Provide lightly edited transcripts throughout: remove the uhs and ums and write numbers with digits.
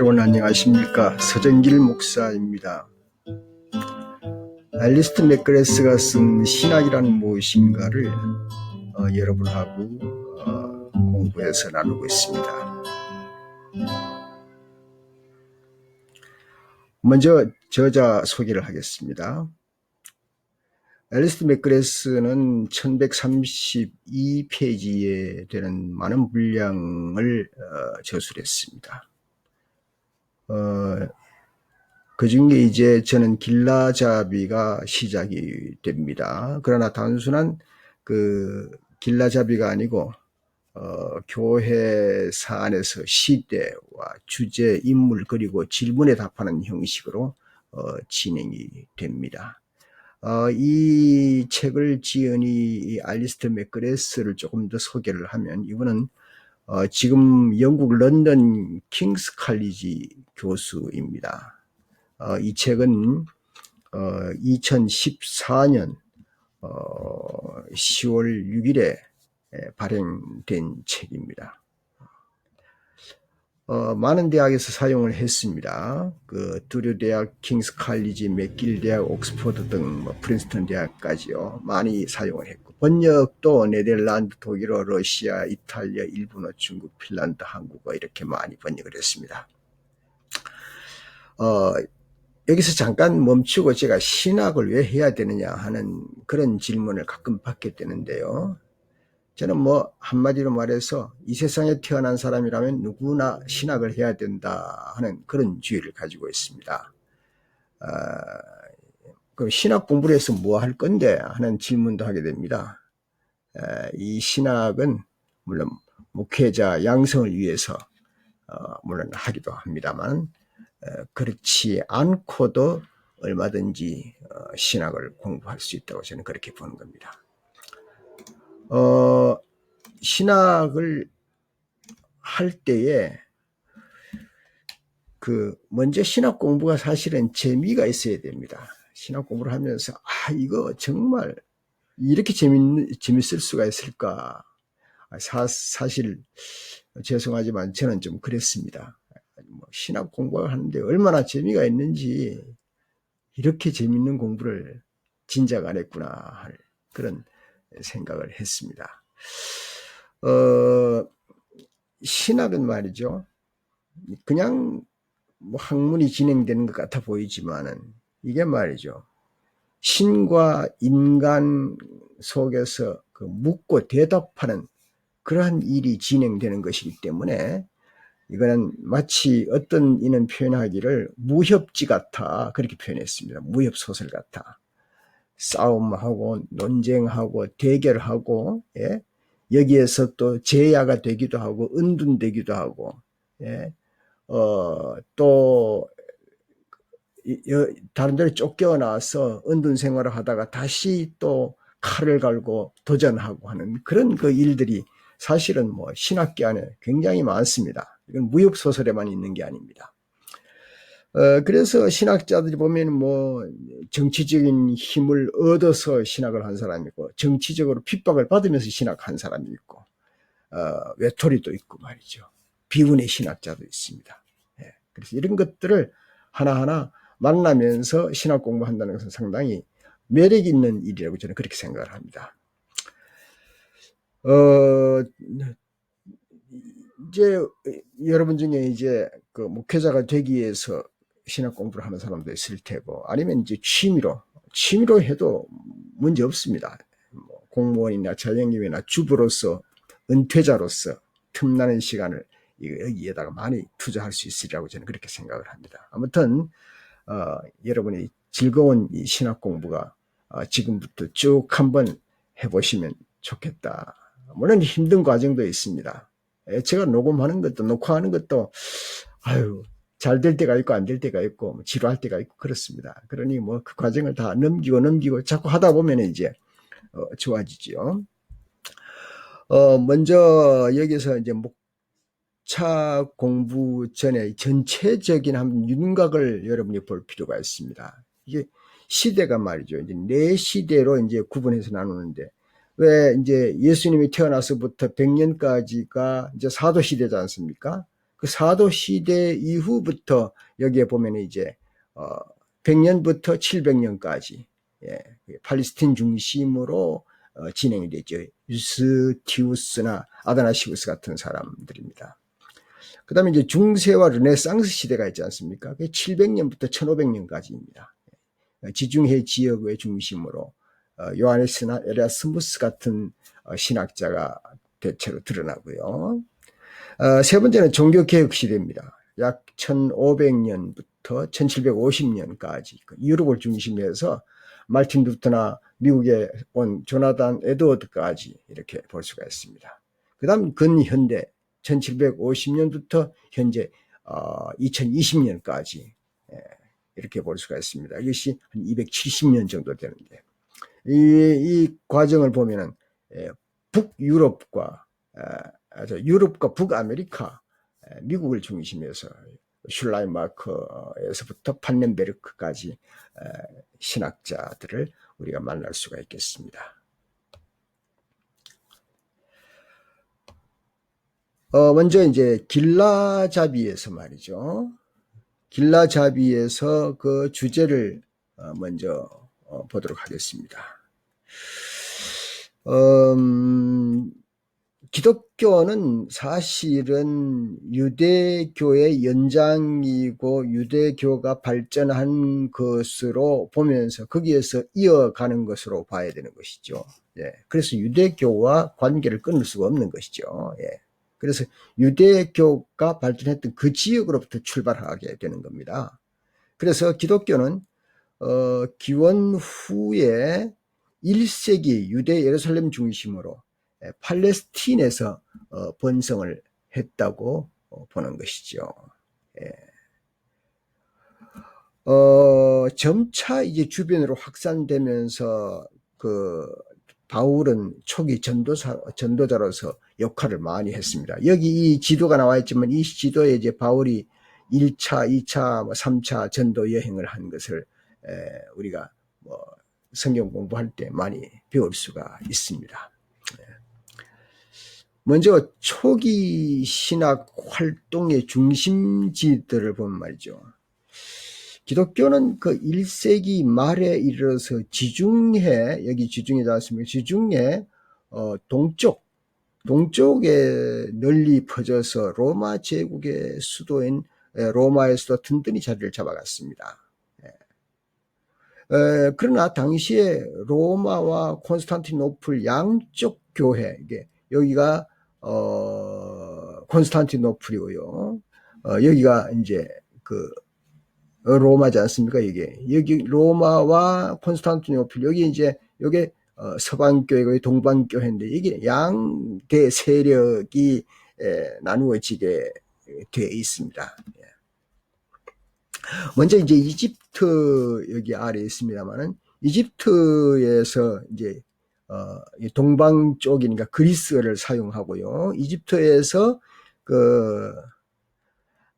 여러분 안녕하십니까? 서정길 목사입니다. 알리스트 맥그레스가 쓴 신학이란 무엇인가를 여러분하고 공부해서 나누고 있습니다. 먼저 저자 소개를 하겠습니다. 알리스트 맥그레스는 1132페이지에 되는 많은 분량을 저술했습니다. 그 중에 이제 저는 길라잡이가 시작이 됩니다. 그러나 단순한 그 길라잡이가 아니고 교회사 안에서 시대와 주제, 인물 그리고 질문에 답하는 형식으로 진행이 됩니다. 이 책을 지은 이 알리스트 맥그레스를 조금 더 소개를 하면, 이분은 지금 영국 런던 킹스 칼리지 교수입니다. 이 책은 2014년 10월 6일에 발행된 책입니다. 많은 대학에서 사용을 했습니다. 그 두류 대학, 킹스 칼리지, 맥길 대학, 옥스퍼드 등 프린스턴 대학까지요. 많이 사용을 했고, 번역도 네덜란드, 독일어, 러시아, 이탈리아, 일본어, 중국, 핀란드, 한국어 이렇게 많이 번역을 했습니다. 여기서 잠깐 멈추고 제가 신학을 왜 해야 되느냐 하는 그런 질문을 가끔 받게 되는데요. 저는 한마디로 말해서 이 세상에 태어난 사람이라면 누구나 신학을 해야 된다 하는 그런 주의를 가지고 있습니다. 그럼 신학 공부를 해서 뭐 할 건데 하는 질문도 하게 됩니다. 이 신학은 물론 목회자 양성을 위해서 물론 하기도 합니다만, 그렇지 않고도 얼마든지 신학을 공부할 수 있다고 저는 그렇게 보는 겁니다. 신학을 할 때에 먼저 신학 공부가 사실은 재미가 있어야 됩니다. 신학 공부를 하면서 이거 정말 이렇게 재밌을 수가 있을까? 사실 죄송하지만 저는 좀 그랬습니다. 신학 공부를 하는데 얼마나 재미가 있는지 이렇게 재밌는 공부를 진작 안 했구나 할 그런 생각을 했습니다. 신학은 말이죠, 그냥 학문이 진행되는 것 같아 보이지만은 이게 말이죠, 신과 인간 속에서 묻고 대답하는 그러한 일이 진행되는 것이기 때문에 이거는 마치 어떤 이는 표현하기를 무협지 같아 그렇게 표현했습니다. 무협소설 같아. 싸움하고 논쟁하고 대결하고, 예? 여기에서 또 제야가 되기도 하고 은둔되기도 하고, 예? 또 다른 데로 쫓겨나서 은둔 생활을 하다가 다시 또 칼을 갈고 도전하고 하는 그런 일들이 사실은 신학계 안에 굉장히 많습니다. 이건 무협소설에만 있는 게 아닙니다. 그래서 신학자들이 보면 정치적인 힘을 얻어서 신학을 한 사람이 있고, 정치적으로 핍박을 받으면서 신학한 사람이 있고, 외톨이도 있고 말이죠. 비운의 신학자도 있습니다. 그래서 이런 것들을 하나하나 만나면서 신학 공부한다는 것은 상당히 매력 있는 일이라고 저는 그렇게 생각을 합니다. 이제 여러분 중에 이제 목회자가 되기 위해서 신학 공부를 하는 사람도 있을 테고, 아니면 이제 취미로 해도 문제 없습니다. 공무원이나 자영업이나 주부로서, 은퇴자로서 틈나는 시간을 여기에다가 많이 투자할 수 있으리라고 저는 그렇게 생각을 합니다. 아무튼 여러분이 즐거운 이 신학 공부가 지금부터 쭉 한번 해보시면 좋겠다. 물론 힘든 과정도 있습니다. 제가 녹음하는 것도, 녹화하는 것도 잘 될 때가 있고 안 될 때가 있고 지루할 때가 있고 그렇습니다. 그러니 그 과정을 다 넘기고 자꾸 하다 보면 이제 좋아지죠. 먼저 여기서 이제 목차 공부 전에 전체적인 한 윤곽을 여러분이 볼 필요가 있습니다. 이게 시대가 말이죠, 이제 네 시대로 이제 구분해서 나누는데, 왜 이제 예수님이 태어나서부터 100년까지가 이제 사도 시대지 않습니까? 그 사도 시대 이후부터 여기에 보면 이제 100년부터 700년까지 팔레스틴 중심으로 진행이 되죠. 유스티우스나 아다나시우스 같은 사람들입니다. 그 다음에 이제 중세와 르네상스 시대가 있지 않습니까? 그게 700년부터 1500년까지입니다. 지중해 지역의 중심으로 요하네스나 에라스무스 같은 신학자가 대체로 드러나고요. 세 번째는 종교개혁 시대입니다. 약 1500년부터 1750년까지 유럽을 중심으로 해서 말틴 루터나 미국에 온 조나단 에드워드까지 이렇게 볼 수가 있습니다. 그 다음 근현대 1750년부터 현재 2020년까지 이렇게 볼 수가 있습니다. 이것이 한 270년 정도 되는데 이 과정을 보면은 북유럽과 북아메리카, 미국을 중심해서 슐라이마커에서부터 판넨베르크까지 신학자들을 우리가 만날 수가 있겠습니다. 먼저 이제 길라잡이에서 말이죠. 길라잡이에서 그 주제를 먼저 보도록 하겠습니다. 기독교는 사실은 유대교의 연장이고 유대교가 발전한 것으로 보면서 거기에서 이어가는 것으로 봐야 되는 것이죠. 그래서 유대교와 관계를 끊을 수가 없는 것이죠. 그래서 유대교가 발전했던 그 지역으로부터 출발하게 되는 겁니다. 그래서 기독교는 기원 후에 1세기 유대 예루살렘 중심으로 팔레스틴에서 번성을 했다고 보는 것이죠. 점차 이제 주변으로 확산되면서 그 바울은 초기 전도자로서 역할을 많이 했습니다. 여기 이 지도가 나와 있지만 이 지도에 이제 바울이 1차, 2차, 3차 전도 여행을 한 것을 우리가 성경 공부할 때 많이 배울 수가 있습니다. 먼저 초기 신학 활동의 중심지들을 보면 말이죠. 기독교는 그 1세기 말에 이르러서 지중해, 여기 지중해 나왔습니다. 지중해 동쪽에 널리 퍼져서 로마 제국의 수도인 로마에서도 든든히 자리를 잡아갔습니다. 그러나 당시에 로마와 콘스탄티노플 양쪽 교회, 여기가 콘스탄티노플이고요. 여기가 이제 그 로마지 않습니까? 여기 로마와 콘스탄티노플, 여기 이제 요게 서방교회고 동방교회인데 이게 양대 세력이 나누어지게 되어 있습니다. 먼저 이제 이집트 여기 아래에 있습니다만은 이집트에서 이제 동방 쪽이니까 그리스어를 사용하고요. 이집트에서 그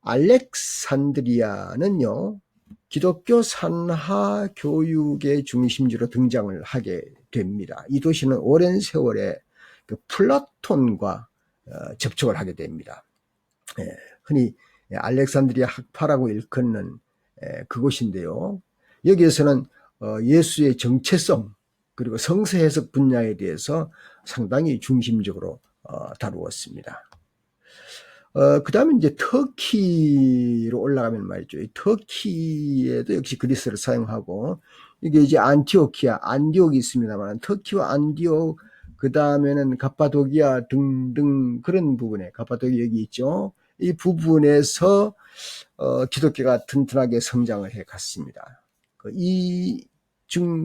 알렉산드리아는요, 기독교 산하 교육의 중심지로 등장을 하게 됩니다. 이 도시는 오랜 세월에 그 플라톤과 접촉을 하게 됩니다. 흔히 알렉산드리아 학파라고 일컫는 그곳인데요. 여기에서는 예수의 정체성 그리고 성서 해석 분야에 대해서 상당히 중심적으로 다루었습니다. 그 다음에 이제 터키로 올라가면 말이죠. 이 터키에도 역시 그리스를 사용하고, 이게 이제 안디옥이 있습니다만, 터키와 안디옥, 그 다음에는 갑바도기아 등등 그런 부분에, 갑바도기 여기 있죠. 이 부분에서, 기독교가 튼튼하게 성장을 해 갔습니다. 이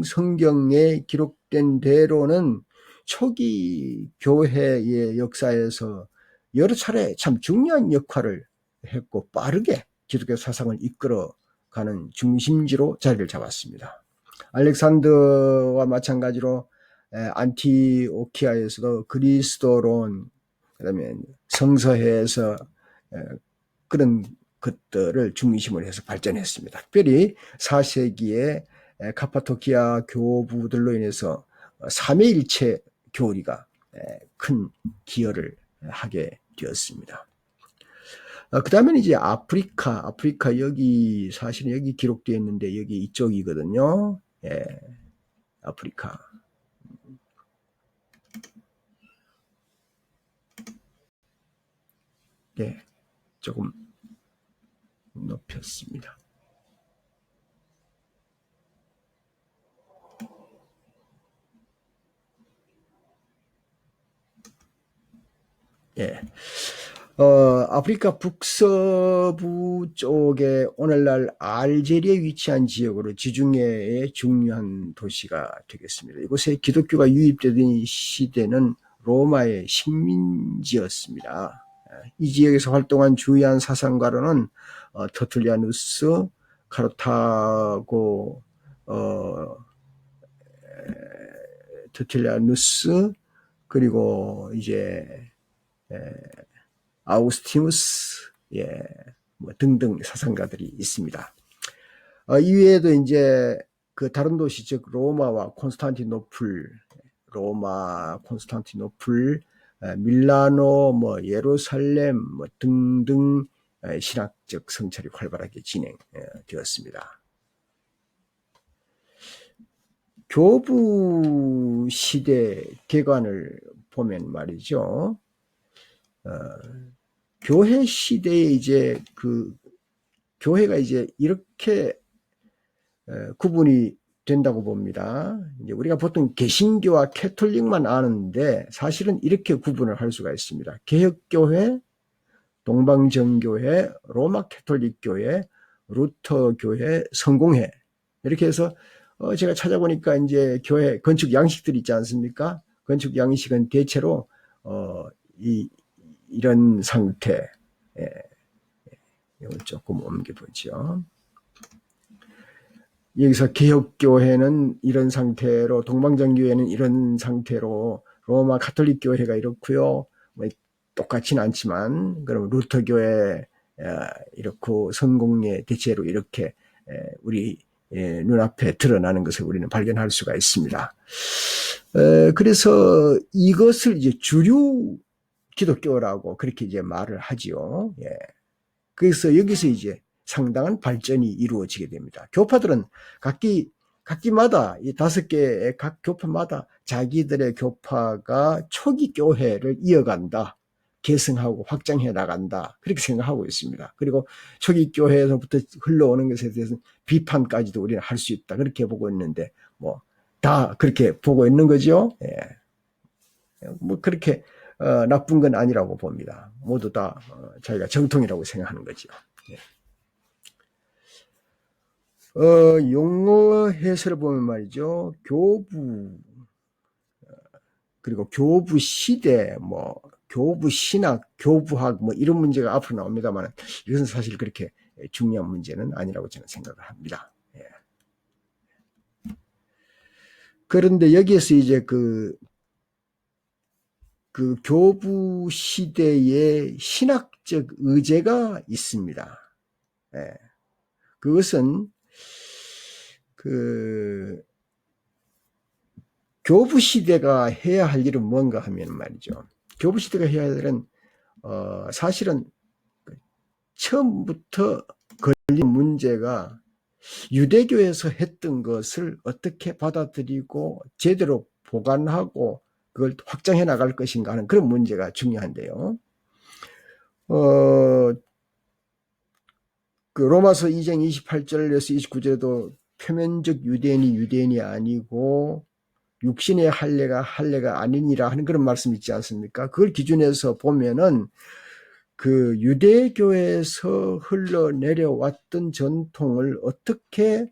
성경에 기록된 대로는 초기 교회의 역사에서 여러 차례 참 중요한 역할을 했고 빠르게 기독교 사상을 이끌어가는 중심지로 자리를 잡았습니다. 알렉산더와 마찬가지로 안티오키아에서도 그리스도론, 그다음에 성서회에서 그런 것들을 중심으로 해서 발전했습니다. 특별히 4세기에 카파도키아 교부들로 인해서 삼위일체 교리가 큰 기여를 하게 되었습니다. 그 다음에는 이제 아프리카 여기 사실은 여기 기록되어 있는데 여기 이쪽이거든요. 예, 아프리카. 예, 조금 높였습니다. 예. 아프리카 북서부 쪽에 오늘날 알제리에 위치한 지역으로 지중해의 중요한 도시가 되겠습니다. 이곳에 기독교가 유입되던 시대는 로마의 식민지였습니다. 이 지역에서 활동한 주요한 사상가로는 터툴리아누스, 카르타고, 터툴리아누스, 그리고 이제 아우구스티누스, 예, 뭐 등등 사상가들이 있습니다. 이외에도 이제 그 다른 도시, 즉 로마와 콘스탄티노플, 밀라노, 뭐 예루살렘, 뭐 등등 신학적 성찰이 활발하게 진행되었습니다. 교부 시대 개관을 보면 말이죠. 교회 시대에 이제 교회가 이제 이렇게 구분이 된다고 봅니다. 이제 우리가 보통 개신교와 캐톨릭만 아는데 사실은 이렇게 구분을 할 수가 있습니다. 개혁교회, 동방정교회, 로마 캐톨릭교회, 루터교회, 성공회 이렇게 해서 제가 찾아보니까 이제 교회 건축 양식들이 있지 않습니까? 건축 양식은 대체로 이런 상태. 이걸 조금 옮겨보죠. 여기서 개혁교회는 이런 상태로, 동방정교회는 이런 상태로, 로마 가톨릭교회가 이렇고요. 뭐 똑같지는 않지만, 그럼 루터교회 이렇고, 성공회 대체로 이렇게 우리 눈앞에 드러나는 것을 우리는 발견할 수가 있습니다. 그래서 이것을 이제 주류 기독교라고 그렇게 이제 말을 하지요. 예. 그래서 여기서 이제 상당한 발전이 이루어지게 됩니다. 교파들은 각기마다 이 5개의 각 교파마다 자기들의 교파가 초기 교회를 이어간다. 계승하고 확장해 나간다. 그렇게 생각하고 있습니다. 그리고 초기 교회에서부터 흘러오는 것에 대해서는 비판까지도 우리는 할 수 있다. 그렇게 보고 있는데 뭐 다 그렇게 보고 있는 거죠. 예. 뭐 그렇게 나쁜 건 아니라고 봅니다. 모두 다 자기가 정통이라고 생각하는 거죠. 예. 용어 해설을 보면 말이죠. 교부, 그리고 교부 시대, 뭐, 교부 신학, 교부학, 뭐, 이런 문제가 앞으로 나옵니다만, 이것은 사실 그렇게 중요한 문제는 아니라고 저는 생각을 합니다. 예. 그런데 여기에서 이제 그 교부 시대의 신학적 의제가 있습니다. 예. 그것은 교부 시대가 해야 할 일은 뭔가 하면 말이죠. 교부 시대가 해야 할 일은 사실은 처음부터 걸린 문제가 유대교에서 했던 것을 어떻게 받아들이고 제대로 보관하고 그걸 확장해 나갈 것인가 하는 그런 문제가 중요한데요. 그 로마서 2장 28절에서 29절에도 표면적 유대인이 아니고 육신의 할례가 아니니라 하는 그런 말씀 있지 않습니까? 그걸 기준해서 보면은 그 유대교에서 흘러내려왔던 전통을 어떻게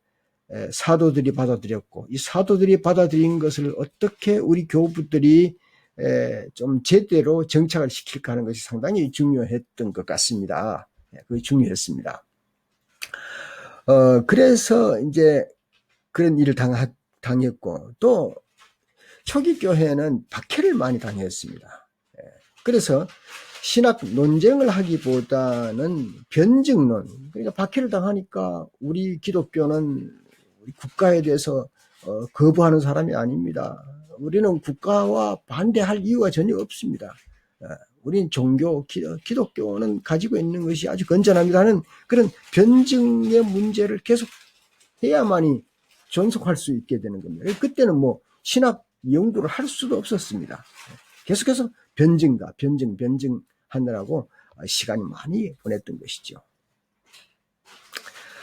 사도들이 받아들였고 이 사도들이 받아들인 것을 어떻게 우리 교부들이 좀 제대로 정착을 시킬까 하는 것이 상당히 중요했던 것 같습니다. 그게 중요했습니다. 그래서 이제 그런 일을 당했고 또 초기 교회는 박해를 많이 당했습니다. 그래서 신학 논쟁을 하기보다는 변증론, 그러니까 박해를 당하니까 우리 기독교는 우리 국가에 대해서 거부하는 사람이 아닙니다. 우리는 국가와 반대할 이유가 전혀 없습니다. 우린 종교, 기독교는 가지고 있는 것이 아주 건전합니다 하는 그런 변증의 문제를 계속 해야만이 존속할 수 있게 되는 겁니다. 그때는 뭐 신학 연구를 할 수도 없었습니다. 계속해서 변증하느라고 시간이 많이 보냈던 것이죠.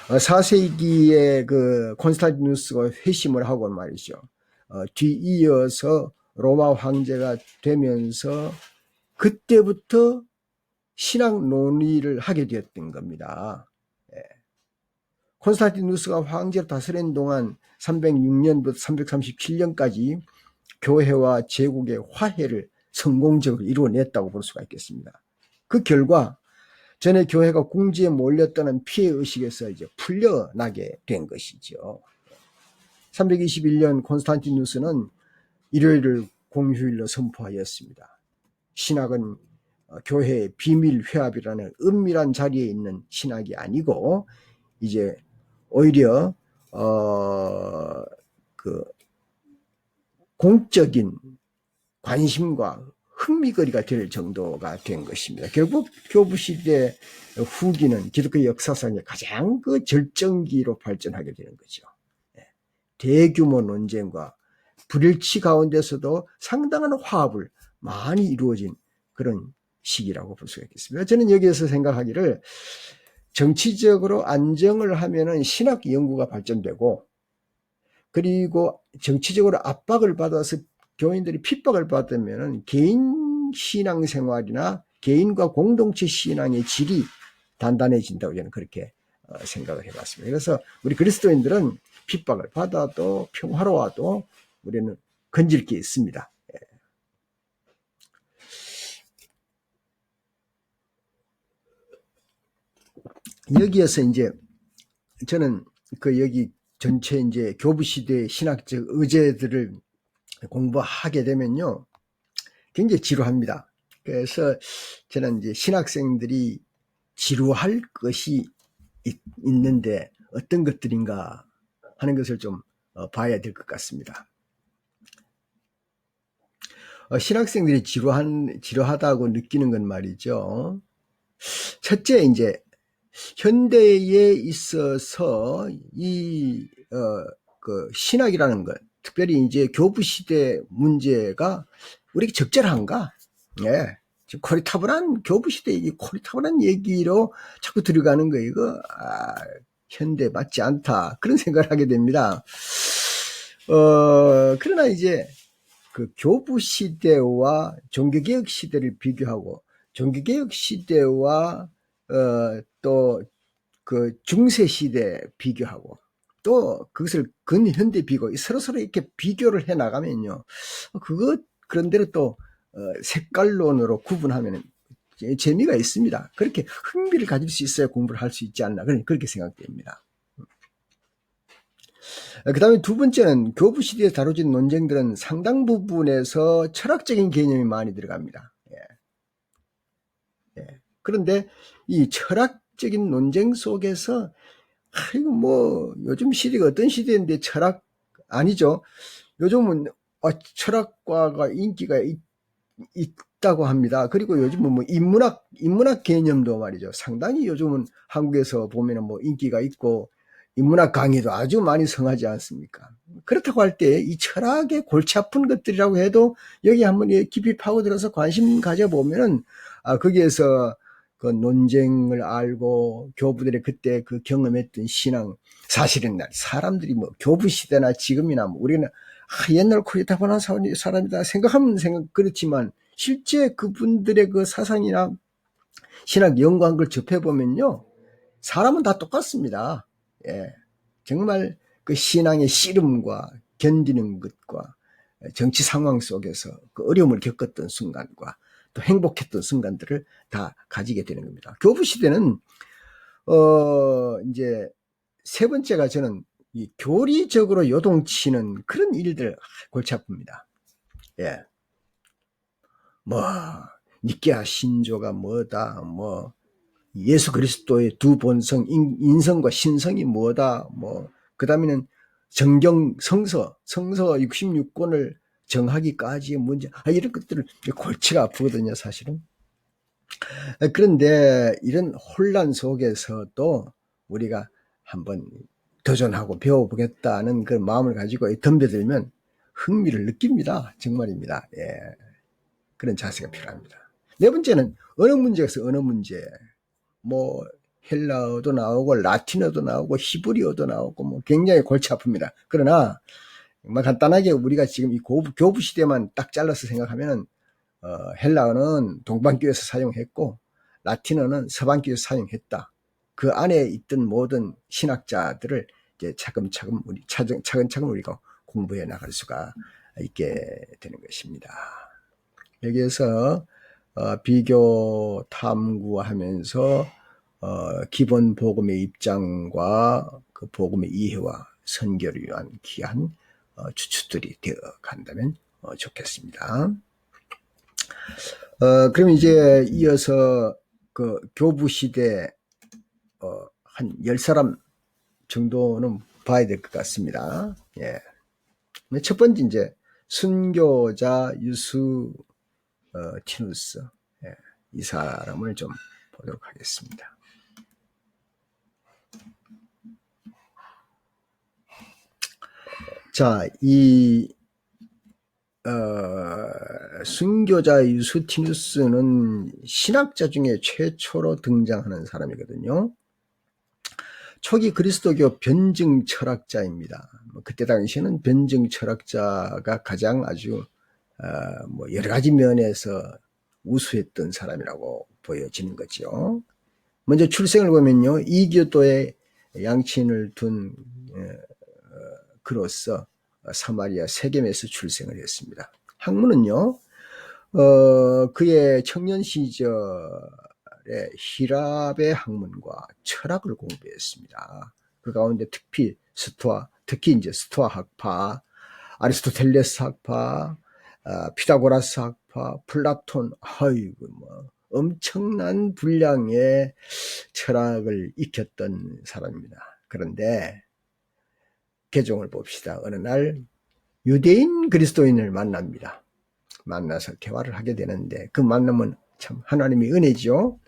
4세기에 그 콘스탄티누스가 회심을 하고 말이죠. 뒤이어서 로마 황제가 되면서 그때부터 신학 논의를 하게 되었던 겁니다. 콘스탄티누스가 황제로 다스린 동안 306년부터 337년까지 교회와 제국의 화해를 성공적으로 이루어냈다고 볼 수가 있겠습니다. 그 결과 전에 교회가 궁지에 몰렸다는 피해의식에서 이제 풀려나게 된 것이죠. 321년 콘스탄티누스는 일요일을 공휴일로 선포하였습니다. 신학은 교회의 비밀 회합이라는 은밀한 자리에 있는 신학이 아니고 이제 오히려 그 공적인 관심과 흥미거리가 될 정도가 된 것입니다. 결국 교부시대 후기는 기독교 역사상의 가장 그 절정기로 발전하게 되는 거죠. 대규모 논쟁과 불일치 가운데서도 상당한 화합을 많이 이루어진 그런 시기라고 볼 수가 있겠습니다. 저는 여기에서 생각하기를 정치적으로 안정을 하면은 신학 연구가 발전되고 그리고 정치적으로 압박을 받아서 교인들이 핍박을 받으면 개인 신앙생활이나 개인과 공동체 신앙의 질이 단단해진다고 저는 그렇게 생각을 해봤습니다. 그래서 우리 그리스도인들은 핍박을 받아도 평화로워도 우리는 건질 게 있습니다. 여기에서 이제 저는 그 여기 전체 이제 교부시대의 신학적 의제들을 공부하게 되면요. 굉장히 지루합니다. 그래서 저는 이제 신학생들이 지루할 것이 있는데 어떤 것들인가 하는 것을 좀 봐야 될 것 같습니다. 신학생들이 지루하다고 느끼는 건 말이죠. 첫째, 이제 현대에 있어서 그 신학이라는 것, 특별히 이제 교부 시대 문제가 우리에게 적절한가? 예. 지금 코리타분한 교부 시대 이 코리타분한 얘기로 자꾸 들어가는 거 이거 현대 맞지 않다 그런 생각을 하게 됩니다. 그러나 이제 그 교부 시대와 종교개혁 시대를 비교하고 종교개혁 시대와 또 그 중세 시대 비교하고 또 그것을 근현대 비교 서로 이렇게 비교를 해 나가면요. 그런대로 또 색깔론으로 구분하면 재미가 있습니다. 그렇게 흥미를 가질 수 있어야 공부를 할 수 있지 않나 그렇게 생각됩니다. 그 다음에 두 번째는 교부 시대에 다뤄진 논쟁들은 상당 부분에서 철학적인 개념이 많이 들어갑니다. 그런데 이 철학적인 논쟁 속에서 이거 뭐 요즘 시대가 어떤 시대인데 철학 아니죠. 요즘은 철학과가 인기가 있다고 합니다. 그리고 요즘은 뭐 인문학 개념도 말이죠. 상당히 요즘은 한국에서 보면은 뭐 인기가 있고 인문학 강의도 아주 많이 성하지 않습니까? 그렇다고 할 때 이 철학의 골치 아픈 것들이라고 해도 여기 한번 깊이 파고들어서 관심 가져보면은 거기에서 그 논쟁을 알고 교부들의 그때 그 경험했던 신앙 사실은 사람들이 뭐 교부 시대나 지금이나 뭐 우리는 옛날 코리타분한 사람이다 생각하면 그렇지만 실제 그분들의 그 사상이나 신학 연구한 걸 접해보면요. 사람은 다 똑같습니다. 예. 정말 그 신앙의 씨름과 견디는 것과 정치 상황 속에서 그 어려움을 겪었던 순간과 또 행복했던 순간들을 다 가지게 되는 겁니다. 교부 시대는 이제 세 번째가 저는 이 교리적으로 요동치는 그런 일들 골치 아픕니다. 예. 뭐 니케아 신조가 뭐다, 뭐 예수 그리스도의 두 본성, 인성과 신성이 뭐다, 뭐 그 다음에는 정경 성서 66권을 정하기까지의 문제, 이런 것들을 골치가 아프거든요, 사실은. 그런데 이런 혼란 속에서도 우리가 한번 도전하고 배워보겠다는 그 마음을 가지고 덤벼들면 흥미를 느낍니다. 정말입니다. 예. 그런 자세가 필요합니다. 네 번째는 언어 문제에서 언어 문제. 뭐 헬라어도 나오고 라틴어도 나오고 히브리어도 나오고 뭐 굉장히 골치 아픕니다. 그러나 정말 간단하게 우리가 지금 이 교부 시대만 딱 잘라서 생각하면 헬라어는 동방교에서 사용했고 라틴어는 서방교에서 사용했다. 그 안에 있던 모든 신학자들을 이제 차근차근 우리가 공부해 나갈 수가 있게 되는 것입니다. 여기에서 비교 탐구하면서 기본 복음의 입장과 그 복음의 이해와 선교를 위한 귀한 추측들이 되어 간다면 좋겠습니다. 그럼 이제 이어서 그 교부 시대 한 10사람 정도는 봐야 될 것 같습니다. 예. 첫 번째 이제 순교자 유수 티누스, 예. 이 사람을 좀 보도록 하겠습니다. 자, 이 순교자 유스티누스는 신학자 중에 최초로 등장하는 사람이거든요. 초기 그리스도교 변증 철학자입니다. 그때 당시에는 변증 철학자가 가장 아주 뭐 여러 가지 면에서 우수했던 사람이라고 보여지는 거죠. 먼저 출생을 보면요, 이교도에 양친을 둔 그로서 사마리아 세겜에서 출생을 했습니다. 학문은요, 그의 청년 시절에 히랍의 학문과 철학을 공부했습니다. 그 가운데 특히 이제 스토아 학파, 아리스토텔레스 학파, 피타고라스 학파, 플라톤, 뭐 엄청난 분량의 철학을 익혔던 사람입니다. 그런데 개종을 봅시다. 어느 날 유대인 그리스도인을 만납니다. 만나서 대화를 하게 되는데 그 만남은 참 하나님의 은혜죠.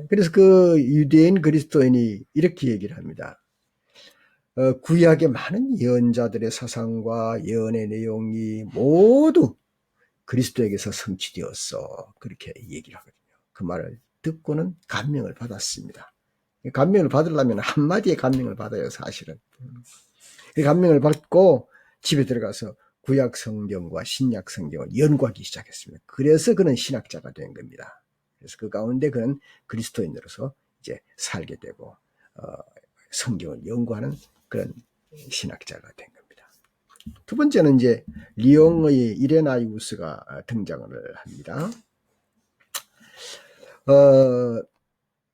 그래서 그 유대인 그리스도인이 이렇게 얘기를 합니다. 구약의 많은 예언자들의 사상과 예언의 내용이 모두 그리스도에게서 성취되었어. 그렇게 얘기를 하거든요. 그 말을 듣고는 감명을 받았습니다. 감명을 받으려면 한마디의 감명을 받아요, 사실은. 그 감명을 받고 집에 들어가서 구약 성경과 신약 성경을 연구하기 시작했습니다. 그래서 그는 신학자가 된 겁니다. 그래서 그 가운데 그는 그리스도인으로서 이제 살게 되고 성경을 연구하는 그런 신학자가 된 겁니다. 두 번째는 이제 리옹의 이레나이우스가 등장을 합니다.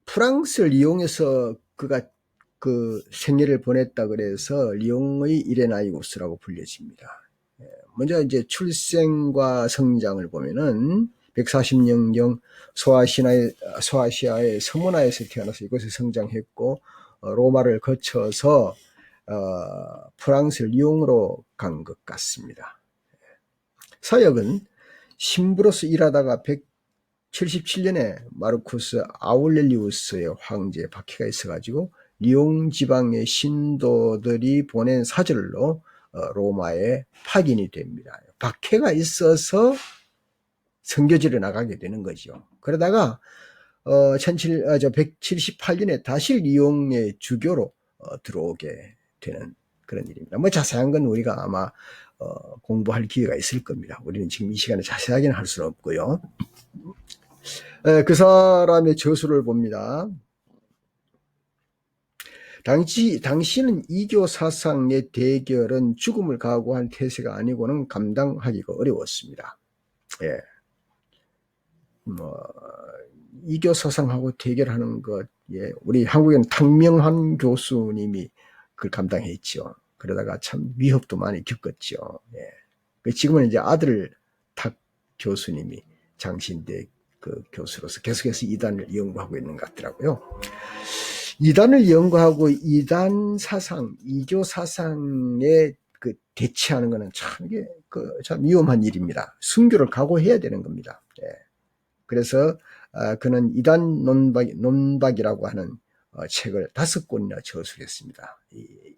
프랑스 리옹에서 그가 그 생애를 보냈다 그래서 리옹의 이레나이우스라고 불려집니다. 먼저 이제 출생과 성장을 보면은 140년경 소아시아의 서문화에서 태어나서 이곳에 성장했고 로마를 거쳐서 프랑스 리옹으로 간 것 같습니다. 사역은 신부로서 일하다가 177년에 마르쿠스 아울렐리우스의 황제에 박해가 있어가지고 리옹 지방의 신도들이 보낸 사절로 로마에 파견이 됩니다. 박해가 있어서 선교지로 나가게 되는 거죠. 그러다가 178년에 다시 리옹의 주교로 들어오게 되는 그런 일입니다. 뭐 자세한 건 우리가 아마 공부할 기회가 있을 겁니다. 우리는 지금 이 시간에 자세하게는 할 수는 없고요. 그 사람의 저수를 봅니다. 당시는 이교 사상의 대결은 죽음을 각오한 태세가 아니고는 감당하기가 어려웠습니다. 예. 뭐, 이교 사상하고 대결하는 것, 예. 우리 한국에는 탕명한 교수님이 그걸 감당했죠. 그러다가 참 위협도 많이 겪었죠. 예. 지금은 이제 아들 탁 교수님이 장신대 그 교수로서 계속해서 이단을 연구하고 있는 것 같더라고요. 이단을 연구하고 이단 사상, 이교 사상에 그 대치하는 것은 참 이게 참 위험한 일입니다. 순교를 각오해야 되는 겁니다. 예. 그래서 그는 이단 논박이라고 하는 책을 5권이나 저술했습니다.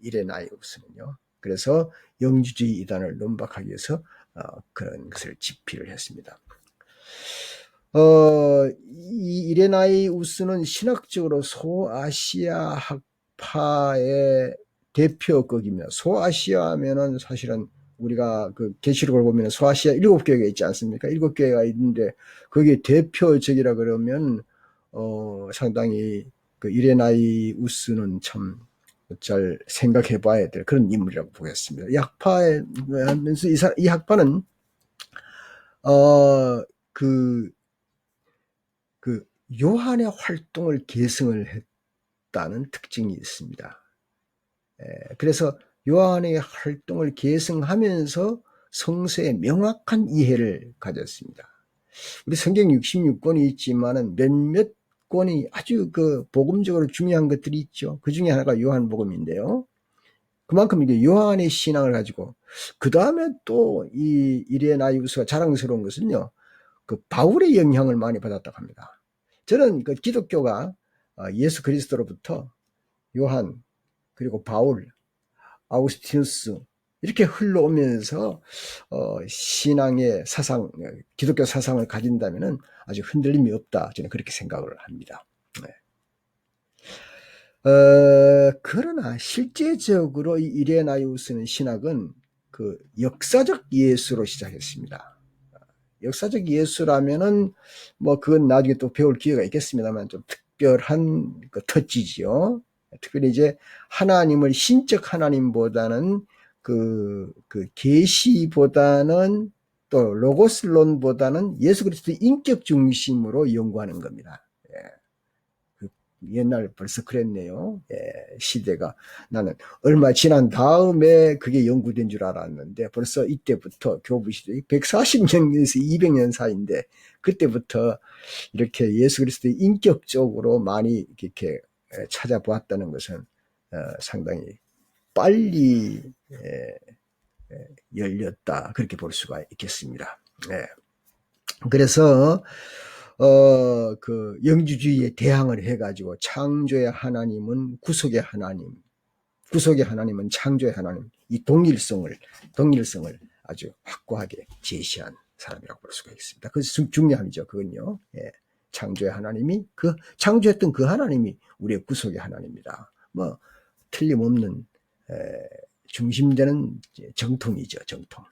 이레나이우스는요. 그래서 영주주의 이단을 논박하기 위해서 그런 것을 집필을 했습니다. 이 이레나이우스는 신학적으로 소아시아 학파의 대표격입니다. 소아시아 하면은 사실은 우리가 그 계시록을 보면 소아시아 7교회가 있지 않습니까? 7교회가 있는데 거기에 대표적이라 그러면 상당히 그 이레나이우스는 참 잘 생각해 봐야 될 그런 인물이라고 보겠습니다. 이 학파에 하면서 이 학파는 그 요한의 활동을 계승을 했다는 특징이 있습니다. 그래서 요한의 활동을 계승하면서 성서의 명확한 이해를 가졌습니다. 우리 성경 66권이 있지만은 몇몇 권이 아주 그 복음적으로 중요한 것들이 있죠. 그 중에 하나가 요한복음인데요. 그만큼 이게 요한의 신앙을 가지고 그 다음에 또 이 이레나이우스가 자랑스러운 것은요. 그 바울의 영향을 많이 받았다고 합니다. 저는 그 기독교가 예수 그리스도로부터 요한 그리고 바울, 아우구스티누스 이렇게 흘러오면서 신앙의 사상, 기독교 사상을 가진다면은 아주 흔들림이 없다. 저는 그렇게 생각을 합니다. 네. 그러나 실제적으로 이 이레나이우스는 신학은 그 역사적 예수로 시작했습니다. 역사적 예수라면은 뭐 그건 나중에 또 배울 기회가 있겠습니다만 좀 특별한 그 터치지요. 특별히 이제 하나님을 신적 하나님보다는 그 계시보다는 또 로고스론보다는 예수 그리스도의 인격 중심으로 연구하는 겁니다. 예. 옛날 벌써 그랬네요. 예, 시대가. 나는 얼마 지난 다음에 그게 연구된 줄 알았는데 벌써 이때부터 교부 시대 140년에서 200년 사이인데 그때부터 이렇게 예수 그리스도의 인격적으로 많이 이렇게 찾아보았다는 것은 상당히 빨리 열렸다 그렇게 볼 수가 있겠습니다. 예. 그래서 그 영주주의에 대항을 해가지고 창조의 하나님은 구속의 하나님, 구속의 하나님은 창조의 하나님, 이 동일성을 아주 확고하게 제시한 사람이라고 볼 수가 있습니다. 그것이 중요함이죠. 그건요. 예. 창조의 하나님이 창조했던 그 하나님이 우리의 구속의 하나님이다. 뭐 틀림없는 중심되는 정통이죠. 정통.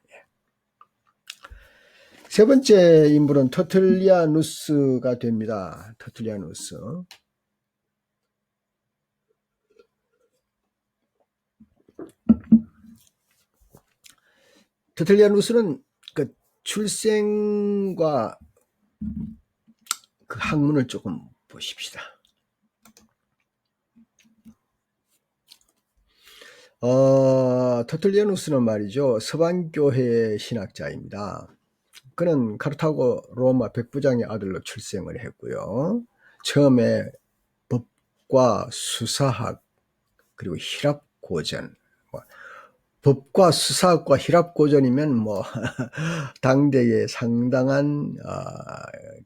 세 번째 인물은 터틀리아누스가 됩니다. 터틀리아누스. 터틀리아누스는 그 출생과 그 학문을 조금 보십시다. 터틀리아누스는 말이죠. 서방교회 신학자입니다. 그는 카르타고 로마 백부장의 아들로 출생을 했고요. 처음에 법과 수사학 그리고 희랍 고전, 법과 수사학과 희랍 고전이면 뭐 당대의 상당한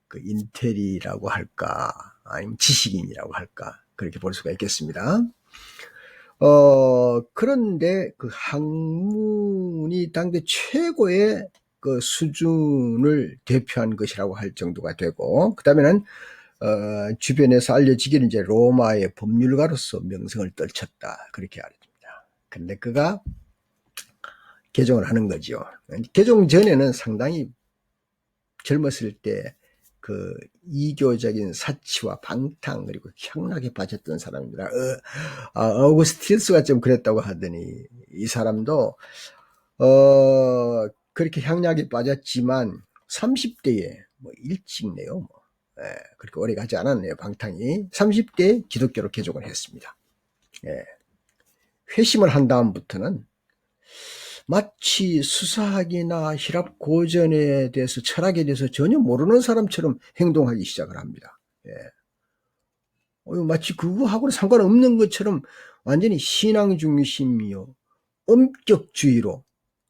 그 인텔이라고 할까, 아니면 지식인이라고 할까 그렇게 볼 수가 있겠습니다. 그런데 그 학문이 당대 최고의 그 수준을 대표한 것이라고 할 정도가 되고, 그 다음에는 주변에서 알려지기는 이제 로마의 법률가로서 명성을 떨쳤다 그렇게 알려집니다. 근데 그가 개종을 하는 거죠. 개종 전에는 상당히 젊었을 때 그 이교적인 사치와 방탕 그리고 향락에 빠졌던 사람입니다. 어우구스티누스가 좀 그랬다고 하더니 이 사람도 그렇게 향락에 빠졌지만 30대에 뭐 일찍네요. 뭐. 그렇게 오래 가지 않았네요. 방탕이 30대에 기독교로 개종을 했습니다. 회심을 한 다음부터는 마치 수사학이나 희랍 고전에 대해서 철학에 대해서 전혀 모르는 사람처럼 행동하기 시작을 합니다. 마치 그거하고는 상관없는 것처럼 완전히 신앙 중심이요 엄격주의로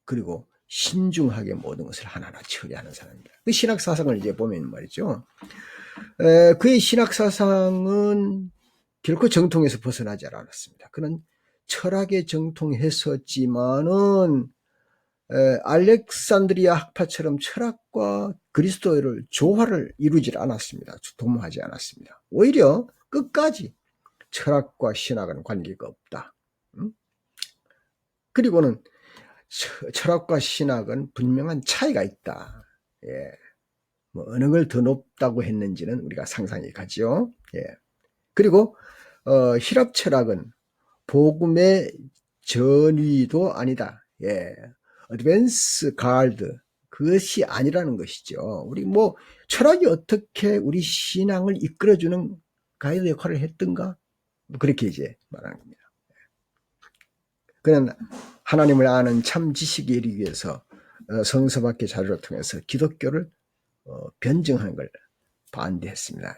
그리고 신중하게 모든 것을 하나하나 처리하는 사람입니다. 그 신학 사상을 이제 보면 말이죠. 그의 신학 사상은 결코 정통에서 벗어나지 않았습니다. 그는 철학에 정통했었지만은 알렉산드리아 학파처럼 철학과 그리스도를 조화를 이루질 않았습니다. 도모하지 않았습니다. 오히려 끝까지 철학과 신학은 관계가 없다. 그리고는 철학과 신학은 분명한 차이가 있다. 예. 뭐 어느 걸 더 높다고 했는지는 우리가 상상이 가죠. 예. 그리고 힐랍 철학은 복음의 전위도 아니다. 예. 어드밴스 가드 그것이 아니라는 것이죠. 우리 뭐 철학이 어떻게 우리 신앙을 이끌어주는 가이드 역할을 했던가? 그렇게 이제 말하는 겁니다. 그는 하나님을 아는 참 지식에 이르기 위해서 성서 밖의 자료를 통해서 기독교를 변증하는 걸 반대했습니다.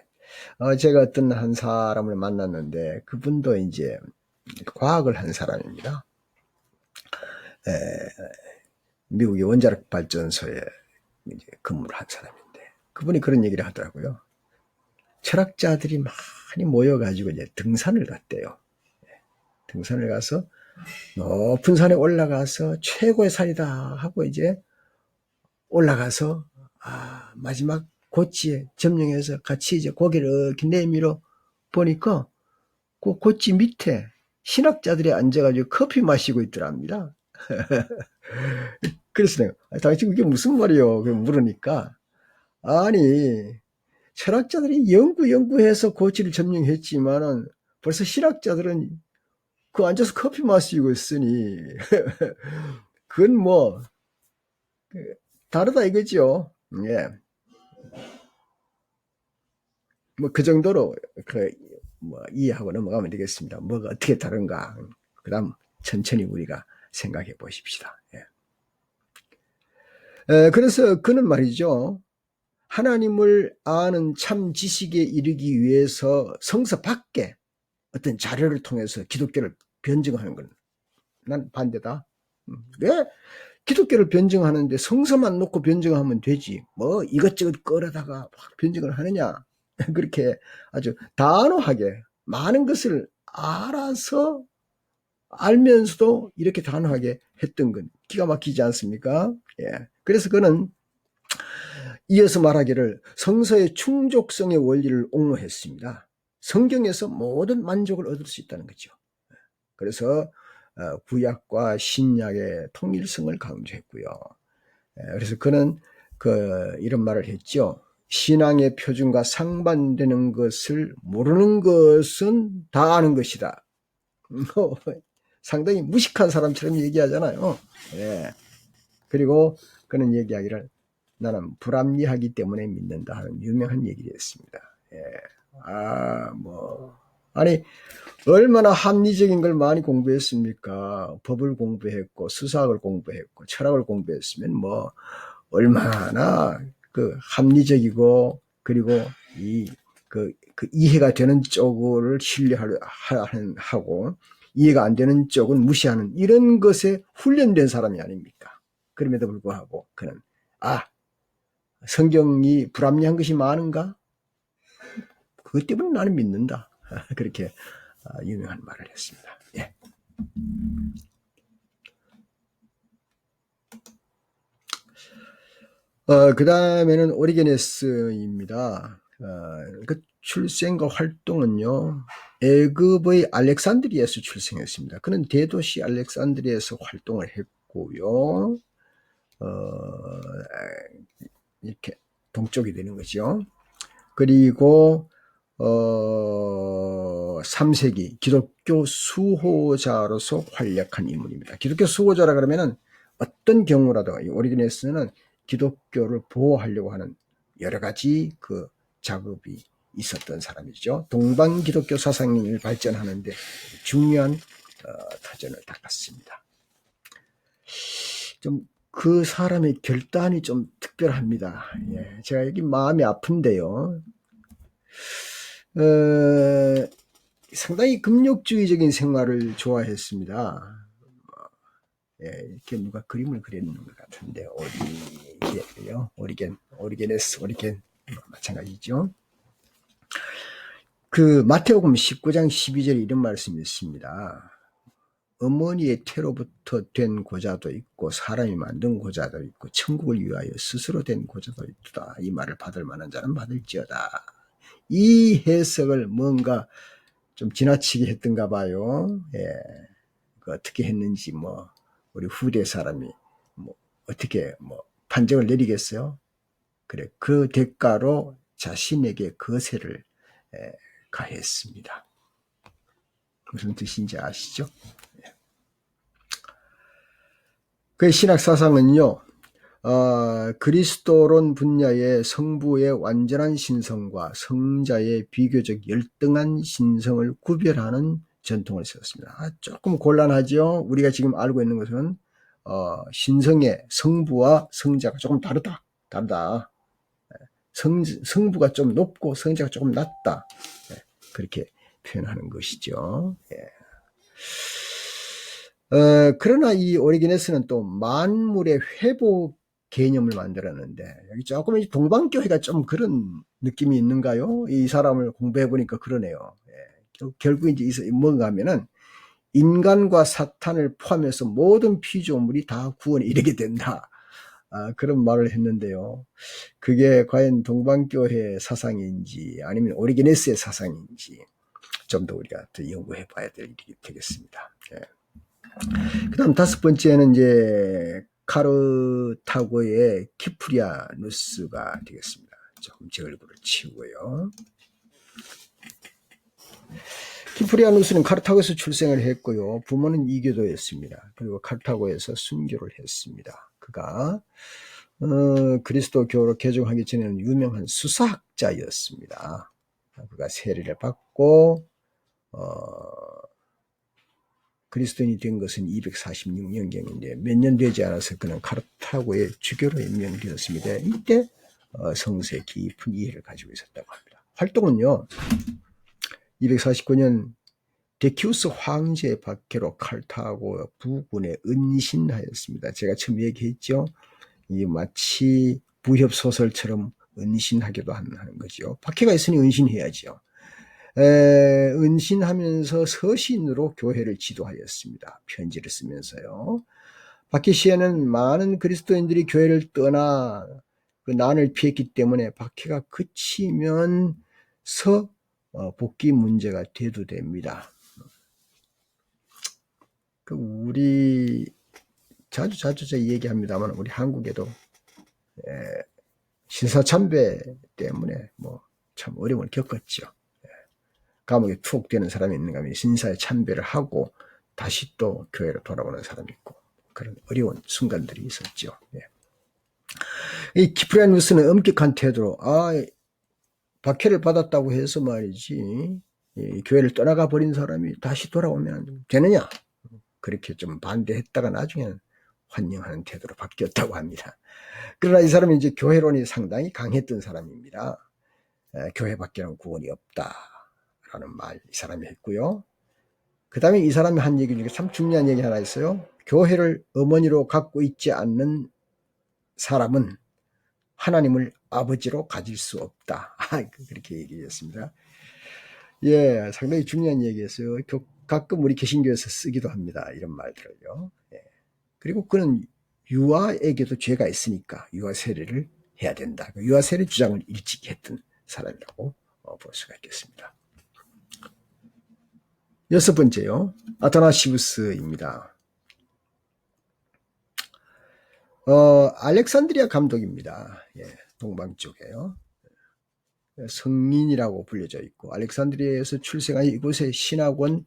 제가 어떤 한 사람을 만났는데 그분도 이제 과학을 한 사람입니다. 미국의 원자력 발전소에 이제 근무를 한 사람인데 그분이 그런 얘기를 하더라고요. 철학자들이 많이 모여가지고 이제 등산을 갔대요. 등산을 가서 높은 산에 올라가서 최고의 산이다 하고 이제 올라가서 마지막 고치에 점령해서 같이 이제 고개를 이렇게 내밀어 보니까 그 고치 밑에 신학자들이 앉아가지고 커피 마시고 있더랍니다. 그래서 내가 당신 그게 무슨 말이요? 물으니까 아니 철학자들이 연구해서 고치를 점령했지만은 벌써 신학자들은 그 앉아서 커피 마시고 있으니 그건 뭐 다르다 이거죠. 예. 뭐 그 정도로 뭐 이해하고 넘어가면 되겠습니다. 뭐가 어떻게 다른가. 그다음 천천히 우리가 생각해 보십시다. 예. 그래서 그는 말이죠. 하나님을 아는 참 지식에 이르기 위해서 성서 밖에 어떤 자료를 통해서 기독교를 변증하는 건 난 반대다. 왜 기독교를 변증하는데 성서만 놓고 변증하면 되지. 뭐 이것저것 끌어다가 변증을 하느냐. 그렇게 아주 단호하게 많은 것을 알아서 알면서도 이렇게 단호하게 했던 건 기가 막히지 않습니까? 예. 그래서 그는 이어서 말하기를 성서의 충족성의 원리를 옹호했습니다. 성경에서 모든 만족을 얻을 수 있다는 거죠. 그래서 구약과 신약의 통일성을 강조했고요. 그래서 그는 이런 말을 했죠. 신앙의 표준과 상반되는 것을 모르는 것은 다 아는 것이다. 상당히 무식한 사람처럼 얘기하잖아요. 예. 그리고 그는 얘기하기를 나는 불합리하기 때문에 믿는다 하는 유명한 얘기를 했습니다. 예. 아니 얼마나 합리적인 걸 많이 공부했습니까? 법을 공부했고 수사학을 공부했고 철학을 공부했으면 뭐 얼마나 합리적이고 그리고 그 이해가 되는 쪽을 신뢰하고 이해가 안 되는 쪽은 무시하는 이런 것에 훈련된 사람이 아닙니까? 그럼에도 불구하고 그는 성경이 불합리한 것이 많은가? 그것 때문에 나는 믿는다. 그렇게 유명한 말을 했습니다. 예. 그 다음에는 오리게네스입니다. 그 출생과 활동은요, 애굽의 알렉산드리아에서 출생했습니다. 그는 대도시 알렉산드리아에서 활동을 했고요, 이렇게 동쪽이 되는 거죠. 그리고 3세기 기독교 수호자로서 활약한 인물입니다. 기독교 수호자라 그러면은 어떤 경우라도 오리게네스는 기독교를 보호하려고 하는 여러 가지 작업이 있었던 사람이죠. 동방 기독교 사상을 발전하는데 중요한 터전을 닦았습니다. 좀 그 사람의 결단이 좀 특별합니다. 예, 제가 여기 마음이 아픈데요. 상당히 금욕주의적인 생활을 좋아했습니다. 예, 이렇게 누가 그림을 그리는 것 같은데, 오리게네스, 마찬가지죠. 그 마태복음 19장 12절에 이런 말씀이 있습니다. 어머니의 태로부터 된 고자도 있고 사람이 만든 고자도 있고 천국을 위하여 스스로 된 고자도 있다. 이 말을 받을 만한 자는 받을지어다. 이 해석을 뭔가 좀 지나치게 했던가 봐요. 예. 그 어떻게 했는지 우리 후대 사람이 어떻게 판정을 내리겠어요? 그래, 그 대가로 자신에게 거세를 가했습니다. 무슨 뜻인지 아시죠? 그 신학 사상은요, 그리스도론 분야의 성부의 완전한 신성과 성자의 비교적 열등한 신성을 구별하는 전통을 세웠습니다. 조금 곤란하죠. 우리가 지금 알고 있는 것은 신성의 성부와 성자가 조금 다르다. 성부가 좀 높고 성자가 조금 낮다. 그렇게 표현하는 것이죠. 그러나 이 오리게네스는 또 만물의 회복 개념을 만들었는데, 여기 조금 동방교회가 좀 그런 느낌이 있는가요? 이 사람을 공부해보니까 그러네요. 결국 이제 뭔가 하면은 인간과 사탄을 포함해서 모든 피조물이 다 구원에 이르게 된다. 그런 말을 했는데요. 그게 과연 동방교회 사상인지 아니면 오리게네스의 사상인지 좀 더 우리가 더 연구해 봐야 될 일이 되겠습니다. 그 다음 다섯 번째는 이제 카르타고의 키프리아누스가 되겠습니다. 조금 제 얼굴을 치우고요. 키프리아누스는 카르타고에서 출생을 했고요. 부모는 이교도였습니다. 그리고 카르타고에서 순교를 했습니다. 그가 그리스도교로 개종하기 전에는 유명한 수사학자였습니다. 그가 세례를 받고 그리스도인이 된 것은 246년경인데 몇 년 되지 않아서 그는 카르타고의 주교로 임명되었습니다. 이때 성서의 깊은 이해를 가지고 있었다고 합니다. 활동은요, 249년 데키우스 황제의 박해로 카르타고 부군에 은신하였습니다. 제가 처음 얘기했죠. 이 마치 부협소설처럼 은신하기도 하는 거죠. 박해가 있으니 은신해야죠. 은신하면서 서신으로 교회를 지도하였습니다. 편지를 쓰면서요. 박해 시에는 많은 그리스도인들이 교회를 떠나 그 난을 피했기 때문에 박해가 그치면서 복귀 문제가 대두됩니다. 우리 자주 제가 얘기합니다만 우리 한국에도 신사참배 때문에 참 어려움을 겪었죠. 감옥에 투옥되는 사람이 있는가 하면 신사에 참배를 하고 다시 또 교회로 돌아오는 사람이 있고 그런 어려운 순간들이 있었죠. 이 키프리아누스는 엄격한 태도로 박해를 받았다고 해서 말이지 이 교회를 떠나가 버린 사람이 다시 돌아오면 되느냐, 그렇게 좀 반대했다가 나중에는 환영하는 태도로 바뀌었다고 합니다. 그러나 이 사람이 이제 교회론이 상당히 강했던 사람입니다. 교회밖에는 구원이 없다라는 말 이 사람이 했고요. 그 다음에 이 사람이 한 얘기 중에 참 중요한 얘기 하나 있어요. 교회를 어머니로 갖고 있지 않는 사람은 하나님을 아버지로 가질 수 없다. 그렇게 얘기했습니다. 예, 상당히 중요한 얘기였어요. 가끔 우리 개신교에서 쓰기도 합니다. 이런 말들을요. 그리고 그는 유아에게도 죄가 있으니까 유아 세례를 해야 된다. 유아 세례 주장을 일찍 했던 사람이라고 볼 수가 있겠습니다. 여섯 번째요. 아타나시우스입니다. 알렉산드리아 감독입니다. 동방 쪽에요. 성인이라고 불려져 있고 알렉산드리아에서 출생한 이곳의 신학원에서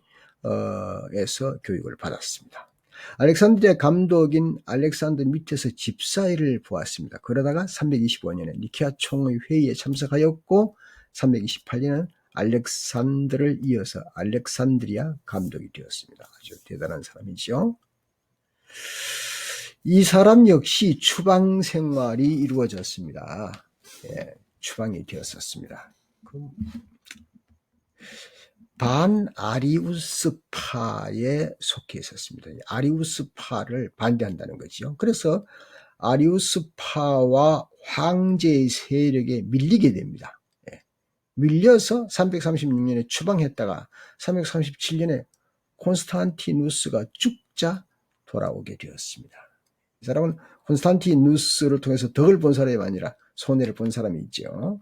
교육을 받았습니다. 알렉산드리아 감독인 알렉산더 밑에서 집사일을 보았습니다. 그러다가 325년에 니케아 총회 회의에 참석하였고 328년은 알렉산더를 이어서 알렉산드리아 감독이 되었습니다. 아주 대단한 사람이죠. 이 사람 역시 추방 생활이 이루어졌습니다. 추방이 되었었습니다. 반아리우스파에 속해 있었습니다. 아리우스파를 반대한다는 거죠. 그래서 아리우스파와 황제의 세력에 밀리게 됩니다. 예. 밀려서 336년에 추방했다가 337년에 콘스탄티누스가 죽자 돌아오게 되었습니다. 이 사람은 콘스탄티누스를 통해서 덕을 본 사람이 아니라 손해를 본 사람이 있죠.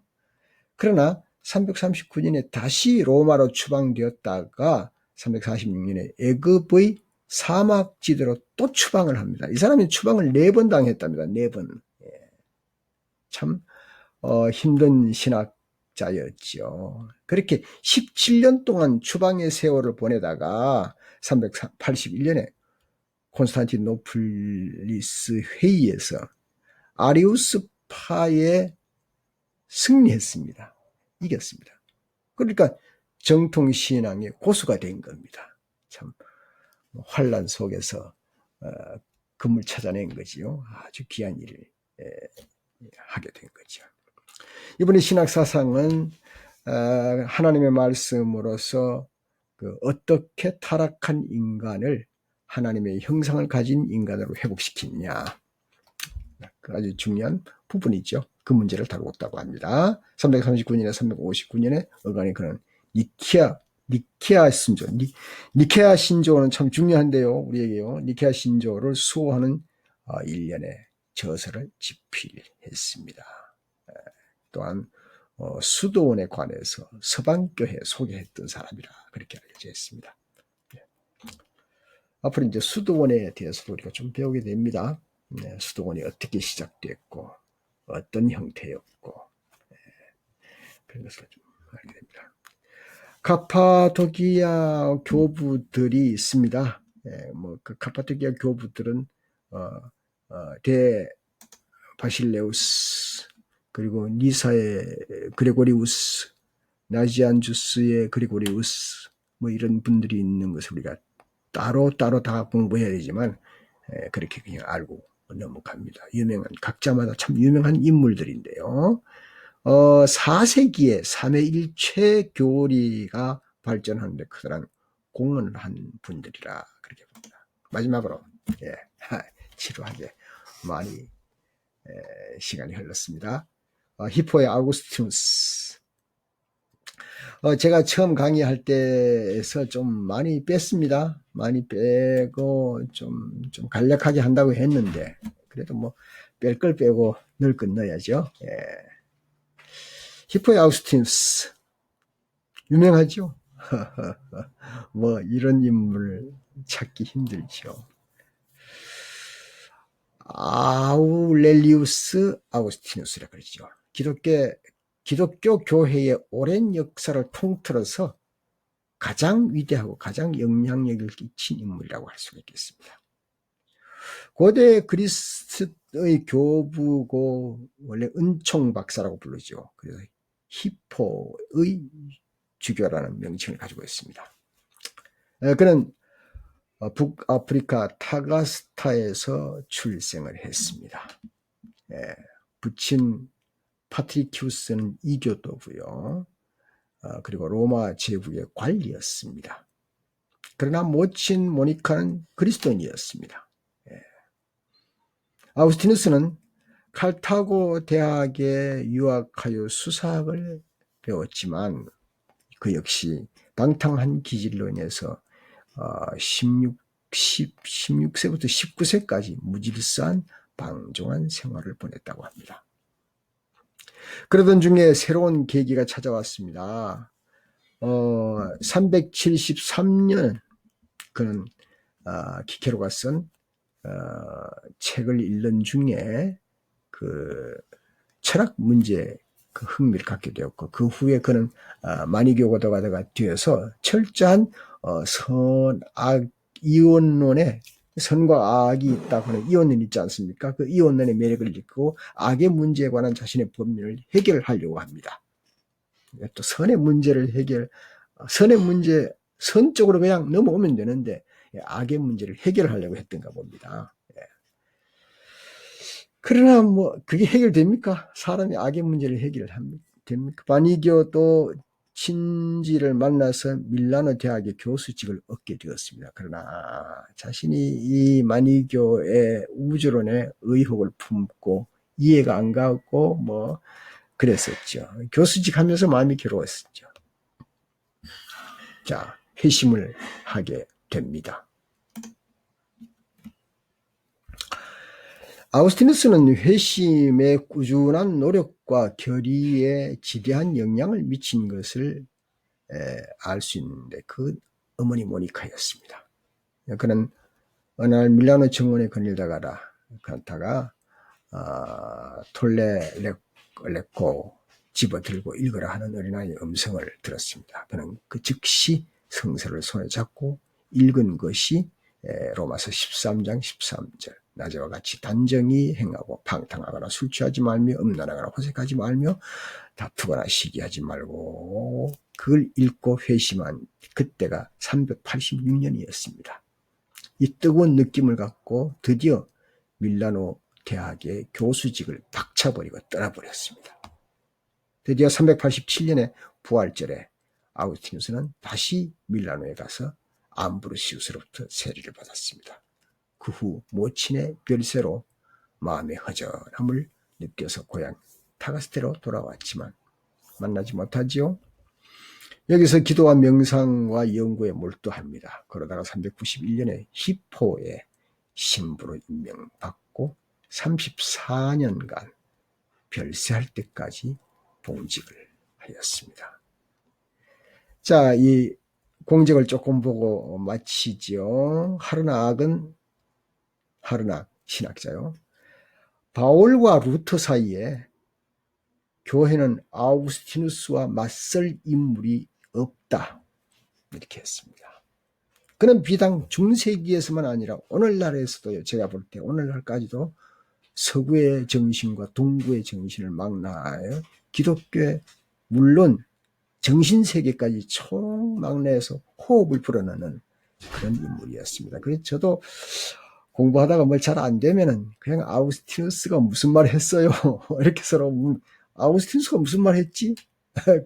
그러나 339년에 다시 로마로 추방되었다가 346년에 애굽의 사막지대로 또 추방을 합니다. 이 사람이 추방을 4번 당했답니다. 4번. 참 힘든 신학자였죠. 그렇게 17년 동안 추방의 세월을 보내다가 381년에 콘스탄티노플리스 회의에서 아리우스파에 승리했습니다. 이겼습니다. 그러니까 정통신앙의 고수가 된 겁니다. 참 환란 속에서 금을 찾아낸 거지요. 아주 귀한 일을 하게 된 거죠. 이번에 신학사상은 하나님의 말씀으로서 어떻게 타락한 인간을 하나님의 형상을 가진 인간으로 회복시키느냐, 아주 중요한 부분이죠. 그 문제를 다루었다고 합니다. 339년에 359년에 어간이 그런 니케아 신조, 니케아 신조는 참 중요한데요. 우리에게요. 니케아 신조를 수호하는 일련의 저서를 집필했습니다. 또한 수도원에 관해서 서방교회 소개했던 사람이라 그렇게 알려져 있습니다. 앞으로 이제 수도원에 대해서도 우리가 좀 배우게 됩니다. 수도원이 어떻게 시작됐고 어떤 형태였고 그런 것을 좀 알게 됩니다. 카파도키아 교부들이 있습니다. 그 카파도키아 교부들은 대 바실레우스, 그리고 니사의 그레고리우스, 나지안주스의 그레고리우스, 뭐 이런 분들이 있는 것을 우리가 따로 다 공부해야 되지만 그렇게 그냥 알고 넘어갑니다. 각자마다 참 유명한 인물들인데요. 4세기에 삼위일체 교리가 발전하는데 커다란 공헌을 한 분들이라 그렇게 봅니다. 마지막으로 지루하게 많이 시간이 흘렀습니다. 히포의 아우구스티누스. 제가 처음 강의할 때에서 좀 많이 뺐습니다. 많이 빼고 좀 간략하게 한다고 했는데 그래도 뭐 뺄 걸 빼고 넣을 건 넣어야죠. 히포의 아우구스티누스 유명하죠. 뭐 이런 인물 찾기 힘들죠. 아우렐리우스 아우구스티누스라 그러죠. 기독교 교회의 오랜 역사를 통틀어서 가장 위대하고 가장 영향력을 끼친 인물이라고 할 수가 있겠습니다. 고대 그리스의 교부고 원래 은총 박사라고 부르죠. 그래서 히포의 주교라는 명칭을 가지고 있습니다. 그는 북아프리카 타가스타에서 출생을 했습니다. 부친 파트리키우스는 이교도고요. 그리고 로마 제국의 관리였습니다. 그러나 모친 모니카는 그리스도인이었습니다. 아우구스티누스는 칼타고 대학에 유학하여 수사학을 배웠지만 그 역시 방탕한 기질로 인해서 16세부터 19세까지 무질서한 방종한 생활을 보냈다고 합니다. 그러던 중에 새로운 계기가 찾아왔습니다. 373년 그는 키케로가 쓴 책을 읽는 중에 그 철학 문제에 그 흥미를 갖게 되었고 그 후에 그는 마니교도가 되어서 철저한 선악 이원론에 선과 악이 있다고 하는 이원론 있지 않습니까? 그 이원론의 매력을 읽고 악의 문제에 관한 자신의 법률을 해결하려고 합니다. 또 선의 문제를 선적으로 그냥 넘어오면 되는데 악의 문제를 해결하려고 했던가 봅니다. 그러나 뭐 그게 해결됩니까? 사람이 악의 문제를 해결합니까? 됩니까? 바니교도 신지를 만나서 밀라노 대학의 교수직을 얻게 되었습니다. 그러나 자신이 이 마니교의 우주론에 의혹을 품고 이해가 안 가고 뭐 그랬었죠. 교수직 하면서 마음이 괴로웠었죠. 자, 회심을 하게 됩니다. 아우구스티누스는 회심의 꾸준한 노력과 결의에 지대한 영향을 미친 것을 알 수 있는데 그 어머니 모니카였습니다. 그는 어느 날 밀라노 정원에 거닐다가 톨레레코 집어들고 읽으라 하는 어린아이의 음성을 들었습니다. 그는 그 즉시 성서를 손에 잡고 읽은 것이 로마서 13장 13절 낮에와 같이 단정히 행하고 방탕하거나 술 취하지 말며 음란하거나 호색하지 말며 다투거나 시기하지 말고 그걸 읽고 회심한 그때가 386년이었습니다. 이 뜨거운 느낌을 갖고 드디어 밀라노 대학의 교수직을 박차버리고 떠나버렸습니다. 드디어 387년에 부활절에 아우구스티누스는 다시 밀라노에 가서 암브로시우스로부터 세례를 받았습니다. 그 후 모친의 별세로 마음의 허전함을 느껴서 고향 타가스테로 돌아왔지만 만나지 못하지요. 여기서 기도와 명상과 연구에 몰두합니다. 그러다가 391년에 히포의 신부로 임명받고 34년간 별세할 때까지 봉직을 하였습니다. 자, 이 공적을 조금 보고 마치죠. 하르낙 신학자요. 바울과 루터 사이에 교회는 아우구스티누스와 맞설 인물이 없다. 이렇게 했습니다. 그는 비단 중세기에서만 아니라 오늘날에서도요. 제가 볼 때 오늘날까지도 서구의 정신과 동구의 정신을 망라하여 기독교의 물론 정신세계까지 총망라해서 호흡을 불어넣는 그런 인물이었습니다. 그래서 저도 공부하다가 뭘 잘 안 되면은 그냥 아우구스티누스가 무슨 말 했어요. 이렇게 서로 아우구스티누스가 무슨 말 했지?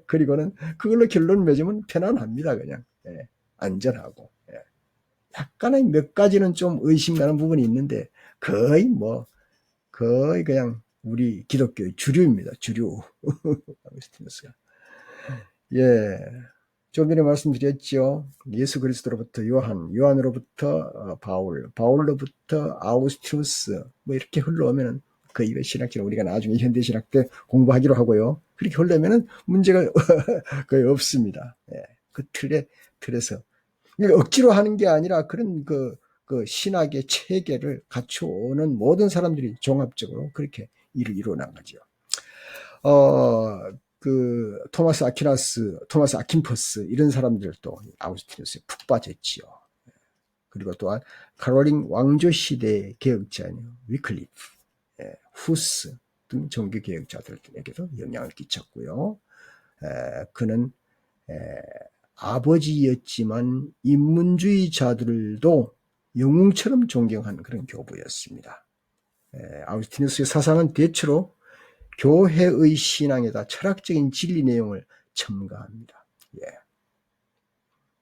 그리고는 그걸로 결론을 맺으면 편안합니다. 그냥 안전하고 약간의 몇 가지는 좀 의심가는 부분이 있는데 거의 그냥 우리 기독교의 주류입니다. 주류. 아우구스티누스가. 예. 좀 전에 말씀드렸죠. 예수 그리스도로부터 요한으로부터 바울, 바울로부터 아우구스티누스 뭐 이렇게 흘러오면은 그 이외 신학자는 우리가 나중에 현대신학 때 공부하기로 하고요. 그렇게 흘러면은 문제가 거의 없습니다. 예. 그 틀에서 억지로 하는 게 아니라 그런 그 신학의 체계를 갖추어오는 모든 사람들이 종합적으로 그렇게 일을 이루어나가죠. 토마스 아킨퍼스 이런 사람들도 아우구스티누스에 푹 빠졌지요. 그리고 또한 카롤링 왕조 시대의 개혁자인 위클리프, 후스 등 종교 개혁자들에게도 영향을 끼쳤고요. 그는 아버지였지만 인문주의자들도 영웅처럼 존경한 그런 교부였습니다. 아우구스티누스의 사상은 대체로 교회의 신앙에다 철학적인 진리 내용을 첨가합니다. 예.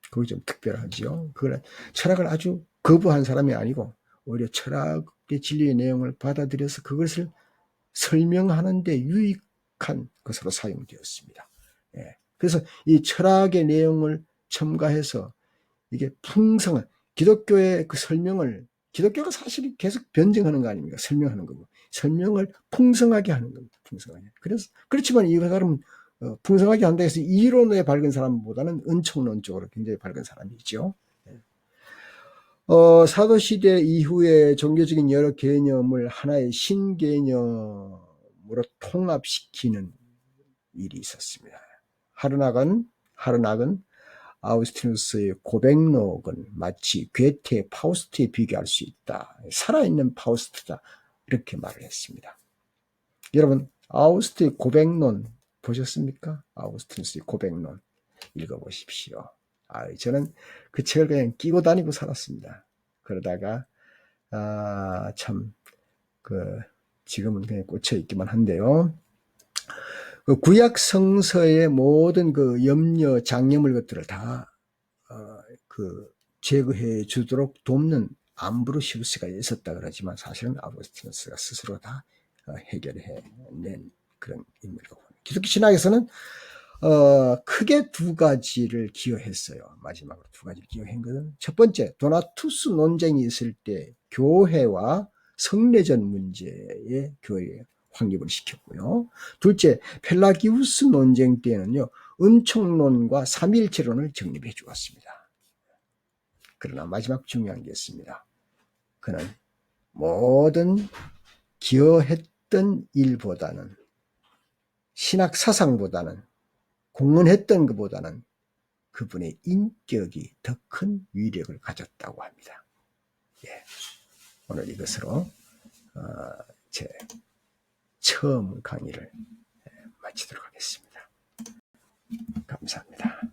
그게 좀 특별하죠. 그건 철학을 아주 거부한 사람이 아니고 오히려 철학의 진리의 내용을 받아들여서 그것을 설명하는 데 유익한 것으로 사용되었습니다. 예. 그래서 이 철학의 내용을 첨가해서 이게 풍성한 기독교의 그 설명을 기독교가 사실 계속 변증하는 거 아닙니까? 설명하는 거고. 설명을 풍성하게 하는 겁니다. 풍성하게. 그래서, 그렇지만 이 사람은, 풍성하게 한다 해서 이론에 밝은 사람보다는 은총론 쪽으로 굉장히 밝은 사람이죠. 사도시대 이후에 종교적인 여러 개념을 하나의 신개념으로 통합시키는 일이 있었습니다. 하르낙은 아우구스티누스의 고백록은 마치 괴테, 파우스트에 비교할 수 있다. 살아있는 파우스트다. 이렇게 말을 했습니다. 여러분, 아우구스티의 고백론 보셨습니까? 아우구스티누스의 고백론 읽어보십시오. 저는 그 책을 그냥 끼고 다니고 살았습니다. 그러다가 지금은 그냥 꽂혀 있기만 한데요. 그 구약 성서의 모든 그 염려, 장애물 것들을 다 그 제거해 주도록 돕는 암브로시우스가 있었다 그러지만 사실은 아우구스티누스가 스스로 다 해결해낸 그런 인물이라고 봅니다. 기독교 신학에서는 크게 두 가지를 기여했어요. 마지막으로 두 가지를 기여한 것은 첫 번째, 도나투스 논쟁이 있을 때 교회와 성례전 문제에 교회에 확립을 시켰고요. 둘째, 펠라기우스 논쟁 때는요, 은총론과 삼위일체론을 정립해 주었습니다. 그러나 마지막 중요한 게 있습니다. 그는 모든 기여했던 일보다는 신학 사상보다는 공헌했던 것보다는 그분의 인격이 더 큰 위력을 가졌다고 합니다. 예, 오늘 이것으로 제 처음 강의를 마치도록 하겠습니다. 감사합니다.